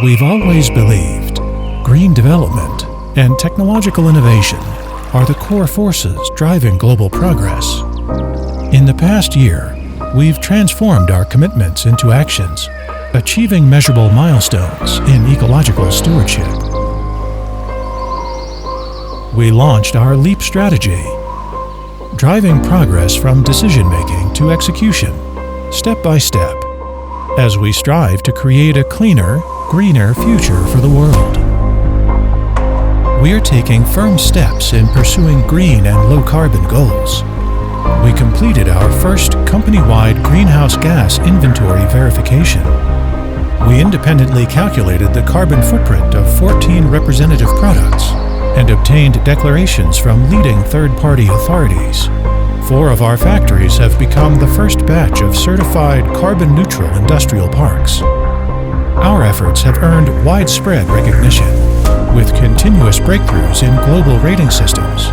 We've always believed green development and technological innovation are the core forces driving global progress. In the past year, we've transformed our commitments into actions, achieving measurable milestones in ecological stewardship. We launched our LEAP strategy, driving progress from decision-making to execution, step by step, as we strive to create a cleaner, greener future for the world. We are taking firm steps in pursuing green and low-carbon goals. We completed our first company-wide greenhouse gas inventory verification. We independently calculated the carbon footprint of 14 representative products and obtained declarations from leading third-party authorities. 4 of our factories have become the first batch of certified carbon-neutral industrial parks. Our efforts have earned widespread recognition, with continuous breakthroughs in global rating systems.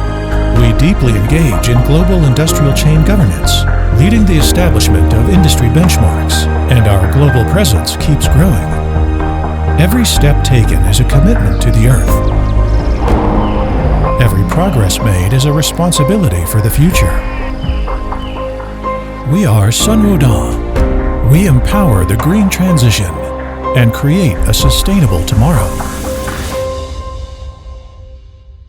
We deeply engage in global industrial chain governance, leading the establishment of industry benchmarks, and our global presence keeps growing. Every step taken is a commitment to the Earth. Every progress made is a responsibility for the future. We are Sunwoda. We empower the green transition and create a sustainable tomorrow.